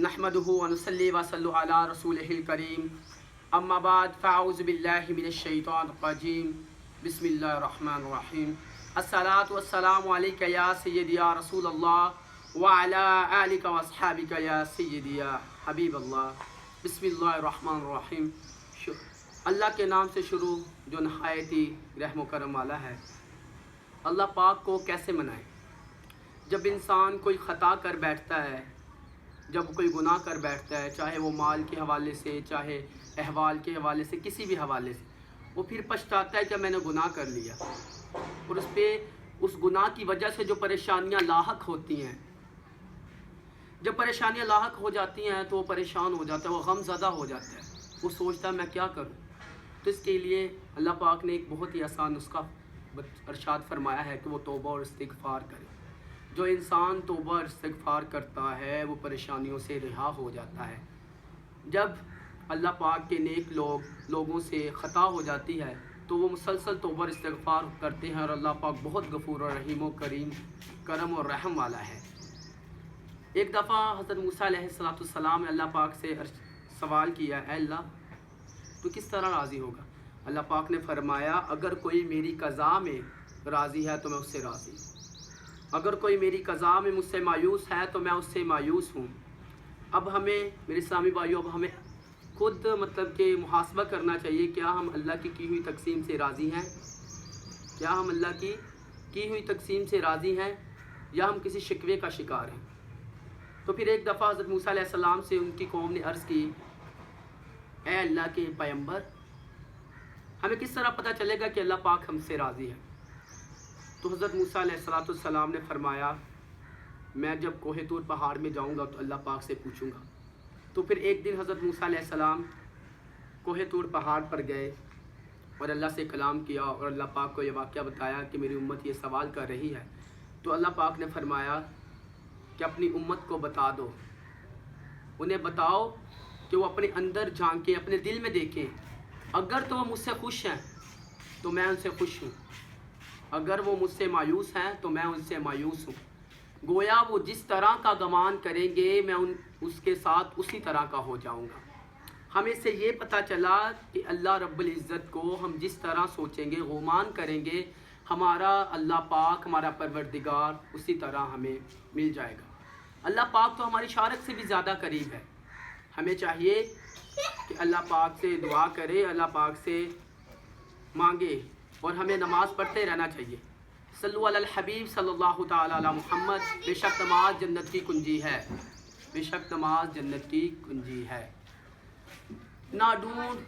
नहमदुहु व नुसल्ली व सल्लु अला रसूलिहिल करीम अम्मा बाद फ़अऊज़ु बिल्लाहि मिनश शैतानिर रजीम बिस्मिल्लाहिर रहमानिर रहीम अस्सलातु वस्सलामु अलैका या सय्यदी या रसूलल्लाह व अला आलिका व अस्हाबिका या सय्यदी या हबीबल्लाह। बिस्मिल्लाहिर रहमानिर रहीम। अल्लाह के नाम से शुरू जो नहायत ही रहम करम वाला है। अल्लाह पाक को कैसे मनाएं? जब इंसान कोई ख़ता कर बैठता है, जब कोई गुनाह कर बैठता है, चाहे वो माल के हवाले से, चाहे अहवाल के हवाले से, किसी भी हवाले से, वो फिर पछताता है कि मैंने गुनाह कर लिया, और उस गुनाह की वजह से जो परेशानियां लाहक होती हैं, जब परेशानियां लाहक हो जाती हैं तो वो परेशान हो जाता है, वो गमज़दा हो जाता है, वो सोचता है मैं क्या करूं। तो इसके लिए अल्लाह पाक ने एक बहुत ही आसान नुस्खा इरशाद फरमाया है कि वो तौबा और इस्तिग़फ़ार करे। जो इंसान तौबा और इस्तिग़फ़ार करता है वो परेशानियों से रिहा हो जाता है। जब अल्लाह पाक के नेक लोगों से ख़ता हो जाती है तो वो मुसलसल तौबा और इस्तिग़फ़ार करते हैं, और अल्लाह पाक बहुत गफ़ूर और रहीम और करीम, करम और रहम वाला है। एक दफ़ा हज़रत मूसा अलैहिस्सलाम ने अल्लाह पाक से सवाल किया, ऐ अल्लाह तो किस तरह राज़ी होगा? अल्लाह पाक ने फरमाया, अगर कोई मेरी क़ज़ा में राज़ी है तो मैं उससे राज़ी, अगर कोई मेरी क़ज़ा में मुझसे मायूस है तो मैं उससे मायूस हूँ। अब हमें मेरे इस्लामी भाइयों, अब हमें खुद कि मुहासबा करना चाहिए, क्या हम अल्लाह की हुई तक़सीम से राज़ी हैं? क्या हम अल्लाह की हुई तक़सीम से राज़ी हैं, या हम किसी शिकवे का शिकार हैं? तो फिर एक दफ़ा हज़रत मूसा अलैहिस्सलाम से उनकी कौम ने अर्ज़ की, ऐ अल्लाह के पैगंबर, हमें किस तरह पता चलेगा कि अल्लाह पाक हमसे राज़ी है? तो हज़रत मूसा अलैहिस्सलाम ने फरमाया, मैं जब कोहे तूर पहाड़ में जाऊंगा तो अल्लाह पाक से पूछूंगा। तो फिर एक दिन हज़रत मूसा अलैहिस्सलाम कोहे तूर पहाड़ पर गए और अल्लाह से कलाम किया, और अल्लाह पाक को ये वाक़या बताया कि मेरी उम्मत ये सवाल कर रही है। तो अल्लाह पाक ने फरमाया कि अपनी उम्मत को बता दो, उन्हें बताओ कि वो अपने अंदर झांकें, अपने दिल में देखें। अगर तो वो मुझसे खुश हैं तो मैं उनसे खुश हूँ, अगर वो मुझसे मायूस हैं तो मैं उनसे मायूस हूँ। गोया वो जिस तरह का गमान करेंगे मैं उसके साथ उसी तरह का हो जाऊँगा। हमें से ये पता चला कि अल्लाह रब्बुल इज़्ज़त को हम जिस तरह सोचेंगे, गुमान करेंगे, हमारा अल्लाह पाक, हमारा परवरदिगार उसी तरह हमें मिल जाएगा। अल्लाह पाक तो हमारी शारक से भी ज़्यादा करीब है। हमें चाहिए कि अल्लाह पाक से दुआ करे, अल्लाह पाक से मांगे, और हमें नमाज़ पढ़ते रहना चाहिए। सल्लु अलल हबीब सल्लल्लाहु तआला अला मुहम्मद। बेशक नमाज जन्नत की कुंजी है, बेशक नमाज जन्नत की कुंजी है। ना ढूंढ